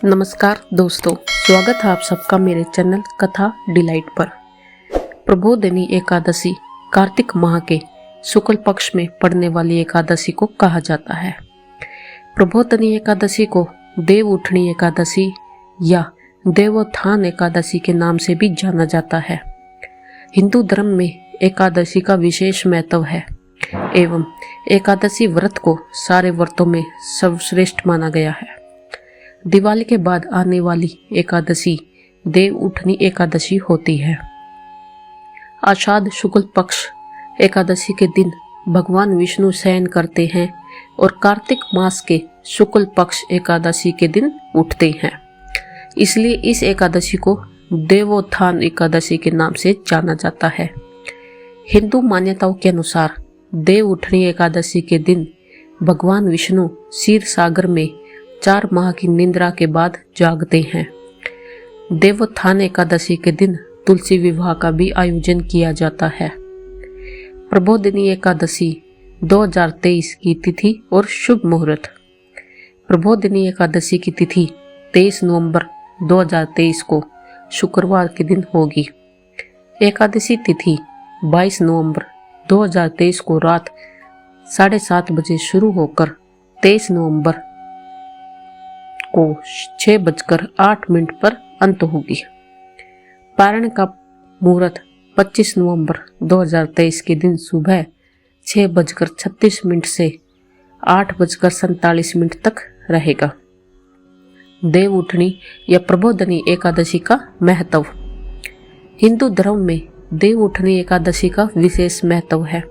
नमस्कार दोस्तों, स्वागत है आप सबका मेरे चैनल कथा डिलाइट पर। प्रबोधिनी एकादशी कार्तिक माह के शुक्ल पक्ष में पड़ने वाली एकादशी को कहा जाता है। प्रबोधिनी एकादशी को देव उठनी एकादशी या देवोत्थान एकादशी के नाम से भी जाना जाता है। हिंदू धर्म में एकादशी का विशेष महत्व है एवं एकादशी व्रत को सारे व्रतों में सर्वश्रेष्ठ माना गया है। दिवाली के बाद आने वाली एकादशी देव उठनी एकादशी होती है। आषाढ़ शुक्ल पक्ष एकादशी के दिन भगवान विष्णु शयन करते हैं और कार्तिक मास के शुक्ल पक्ष एकादशी के दिन उठते हैं। इसलिए इस एकादशी को देवोत्थान एकादशी के नाम से जाना जाता है। हिंदू मान्यताओं के अनुसार देव उठनी एकादशी के दिन भगवान विष्णु क्षीर सागर में 4 माह की निद्रा के बाद जागते हैं। देवोत्थान एकादशी के दिन तुलसी विवाह का भी आयोजन किया जाता है। प्रबोधिनी एकादशी 2023 की तिथि और शुभ मुहूर्त। प्रबोधिनी एकादशी की तिथि 23 नवंबर 2023 को शुक्रवार के दिन होगी। एकादशी तिथि 22 नवंबर 2023 को रात 7:30 बजे शुरू होकर 23 नवंबर को 6:08 पर अंत होगी। पारण का मुहूर्त 25 नवंबर 2023 के दिन सुबह 6:36 से 8:47 तक रहेगा। देव उठनी या प्रबोधिनी एकादशी का महत्व। हिंदू धर्म में देव उठनी एकादशी का विशेष महत्व है।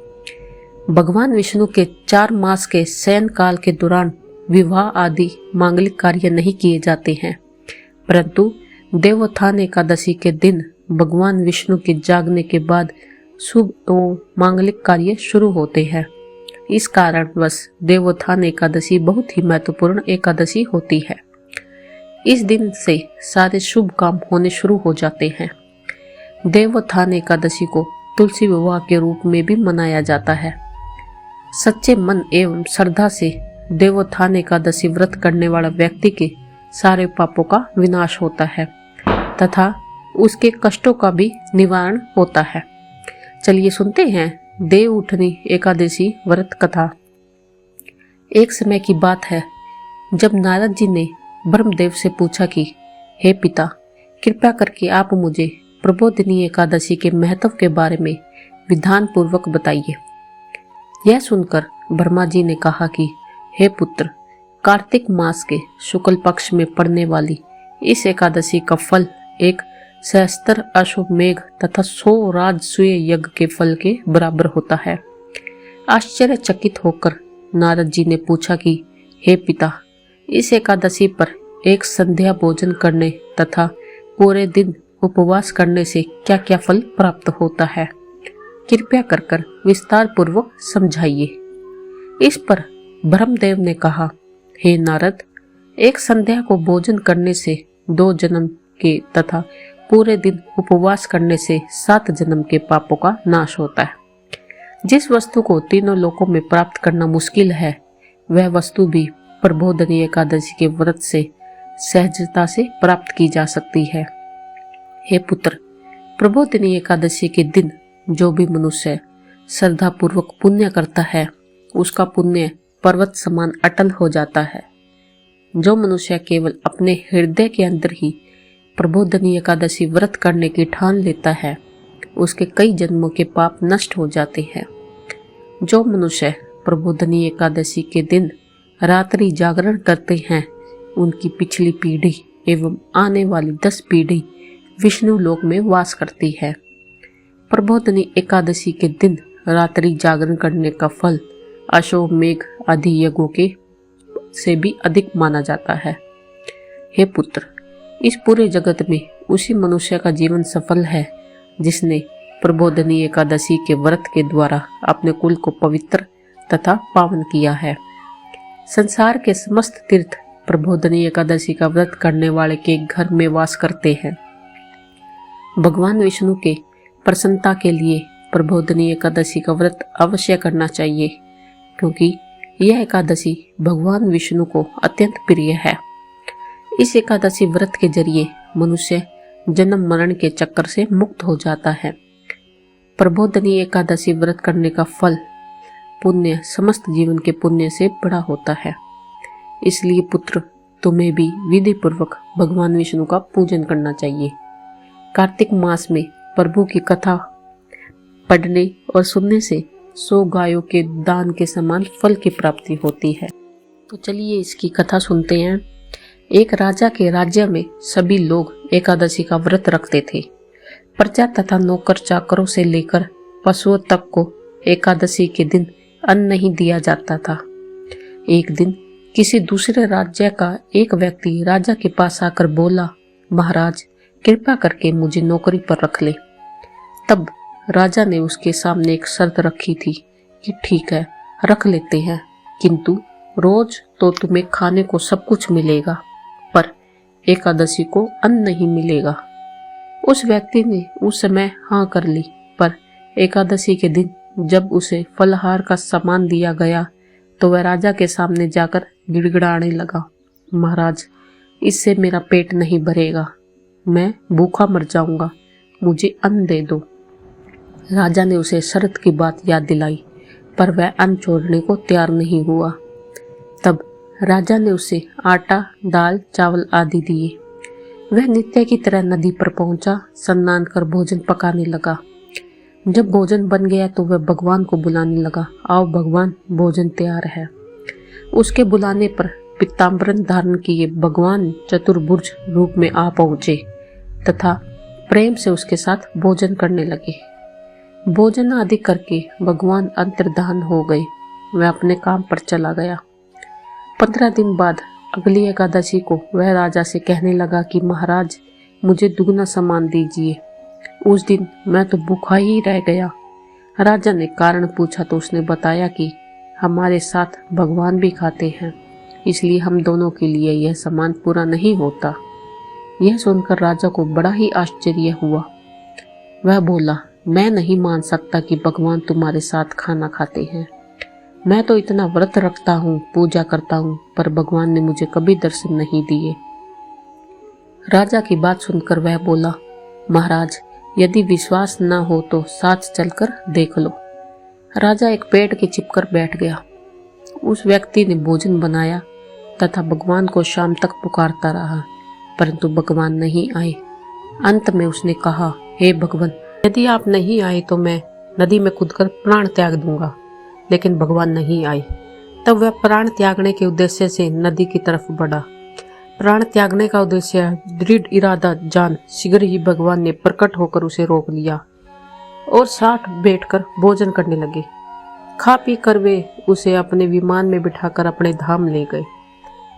भगवान विष्णु के 4 मास के शयन काल के दौरान विवाह आदि मांगलिक कार्य नहीं किए जाते हैं, परंतु देवोत्थान एकादशी के दिन भगवान विष्णु के जागने के बाद शुभ एवं मांगलिक कार्य शुरू होते हैं। इस कारणवश देवोत्थान एकादशी बहुत ही महत्वपूर्ण एकादशी होती है। इस दिन से सारे शुभ काम होने शुरू हो जाते हैं। देवोत्थान एकादशी को तुलसी विवाह के रूप में भी मनाया जाता है। सच्चे मन एवं श्रद्धा से देवोत्थान एकादशी व्रत करने वाला व्यक्ति के सारे पापों का विनाश होता है तथा उसके कष्टों का भी निवारण होता है। चलिए सुनते हैं देव उठनी एकादशी व्रत कथा। एक समय की बात है जब नारद जी ने ब्रह्मदेव से पूछा कि हे पिता, कृपया करके आप मुझे प्रबोधिनी एकादशी के महत्व के बारे में विधान पूर्वक बताइए। यह सुनकर ब्रह्मा जी ने कहा कि हे पुत्र, कार्तिक मास के शुक्ल पक्ष में पड़ने वाली इस एकादशी का फल एक सहस्त्र अश्वमेघ तथा 100 राजसूय यज्ञ के फल के बराबर होता है। आश्चर्यचकित होकर नारद जी ने पूछा कि हे पिता, इस एकादशी पर एक संध्या भोजन करने तथा पूरे दिन उपवास करने से क्या क्या फल प्राप्त होता है, कृपया कर विस्तार पूर्वक समझाइए। इस पर ब्रह्मदेव ने कहा, हे नारद, एक संध्या को भोजन करने से 2 जन्म के तथा पूरे दिन उपवास करने से 7 जन्म के पापों का नाश होता है। जिस वस्तु को तीनों लोकों में प्राप्त करना मुश्किल है, वह वस्तु भी प्रबोधिनी एकादशी के व्रत से सहजता से प्राप्त की जा सकती है। हे पुत्र, प्रबोधिनी एकादशी के दिन जो भी मनुष्य श्रद्धा पूर्वक पुण्य करता है, उसका पुण्य पर्वत समान अटल हो जाता है। जो मनुष्य केवल अपने हृदय के अंदर ही प्रबोधिनी एकादशी व्रत करने की ठान लेता है, उसके कई जन्मों के पाप नष्ट हो जाते हैं। जो मनुष्य प्रबोधिनी एकादशी के दिन रात्रि जागरण करते हैं, उनकी पिछली पीढ़ी एवं आने वाली 10 पीढ़ी विष्णु लोक में वास करती है। प्रबोधिनी एकादशी के दिन रात्रि जागरण करने का फल अश्वमेघ आदि यज्ञों के से भी अधिक माना जाता है। हे पुत्र, इस पूरे जगत में उसी मनुष्य का जीवन सफल है जिसने प्रबोधिनी एकादशी के व्रत के द्वारा अपने कुल को पवित्र तथा पावन किया है। संसार के समस्त तीर्थ प्रबोधिनी एकादशी का व्रत करने वाले के घर में वास करते हैं। भगवान विष्णु के प्रसन्नता के लिए प्रबोधिनी एकादशी का व्रत अवश्य करना चाहिए, क्योंकि यह एकादशी भगवान विष्णु को अत्यंत प्रिय है। इस एकादशी व्रत के जरिए मनुष्य जन्म मरण के चक्कर से मुक्त हो जाता है। प्रबोधनी एकादशी व्रत करने का फल पुण्य समस्त जीवन के पुण्य से बड़ा होता है। इसलिए पुत्र, तुम्हें भी विधि पूर्वक भगवान विष्णु का पूजन करना चाहिए। कार्तिक मास में प्रभु की कथा पढ़ने और सुनने से 100 गायों के दान के समान फल की प्राप्ति होती है। तो चलिए इसकी कथा सुनते हैं। एक राजा के राज्य में सभी लोग एकादशी का व्रत रखते थे। प्रजा तथा नौकर चाकरों से लेकर पशुओं तक को एकादशी के दिन अन्न नहीं दिया जाता था। एक दिन किसी दूसरे राज्य का एक व्यक्ति राजा के पास आकर बोला, महाराज, कृपा करके मुझे नौकरी पर रख ले। तब राजा ने उसके सामने एक शर्त रखी थी कि ठीक है, रख लेते हैं, किंतु रोज तो तुम्हें खाने को सब कुछ मिलेगा, पर एकादशी को अन्न नहीं मिलेगा। उस व्यक्ति ने उस समय हाँ कर ली, पर एकादशी के दिन जब उसे फलहार का सामान दिया गया तो वह राजा के सामने जाकर गिड़गिड़ाने लगा, महाराज, इससे मेरा पेट नहीं भरेगा, मैं भूखा मर जाऊंगा, मुझे अन्न दे दो। राजा ने उसे शर्त की बात याद दिलाई, पर वह अन्न छोड़ने को तैयार नहीं हुआ। तब राजा ने उसे आटा, दाल, चावल आदि दिए। वह नित्य की तरह नदी पर पहुंचा, स्नान कर भोजन पकाने लगा। जब भोजन बन गया तो वह भगवान को बुलाने लगा, आओ भगवान, भोजन तैयार है। उसके बुलाने पर पीताम्बरन धारण किए भगवान चतुर्भुज रूप में आ पहुंचे तथा प्रेम से उसके साथ भोजन करने लगे। भोजन आदि करके भगवान अंतर्धान हो गए। वह अपने काम पर चला गया। 15 दिन बाद अगली एकादशी को वह राजा से कहने लगा कि महाराज, मुझे दुगना सामान दीजिए। उस दिन मैं तो भूखा ही रह गया। राजा ने कारण पूछा तो उसने बताया कि हमारे साथ भगवान भी खाते हैं, इसलिए हम दोनों के लिए यह सामान पूरा नहीं होता। यह सुनकर राजा को बड़ा ही आश्चर्य हुआ। वह बोला, मैं नहीं मान सकता कि भगवान तुम्हारे साथ खाना खाते हैं। मैं तो इतना व्रत रखता हूँ, पूजा करता हूँ, पर भगवान ने मुझे कभी दर्शन नहीं दिए। राजा की बात सुनकर वह बोला, महाराज, यदि विश्वास न हो तो साथ चलकर देख लो। राजा एक पेड़ के चिपकर बैठ गया। उस व्यक्ति ने भोजन बनाया तथा भगवान को शाम तक पुकारता रहा, परंतु भगवान नहीं आए। अंत में उसने कहा, हे भगवान, यदि आप नहीं आए तो मैं नदी में कूदकर प्राण त्याग दूंगा। लेकिन भगवान नहीं आए। तब वह प्राण त्यागने के उद्देश्य से नदी की तरफ बढ़ा। प्राण त्यागने का उद्देश्य दृढ़ इरादा जान शीघ्र ही भगवान ने प्रकट होकर उसे रोक लिया और साथ बैठकर भोजन करने लगे। खा पी कर वे उसे अपने विमान में बिठाकर अपने धाम ले गए।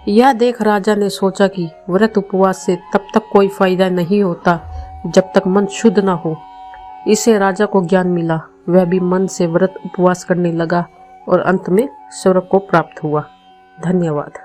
यह देख राजा ने सोचा कि व्रत उपवास से तब तक कोई फायदा नहीं होता जब तक मन शुद्ध न हो। इससे राजा को ज्ञान मिला। वह भी मन से व्रत उपवास करने लगा और अंत में स्वर्ग को प्राप्त हुआ। धन्यवाद।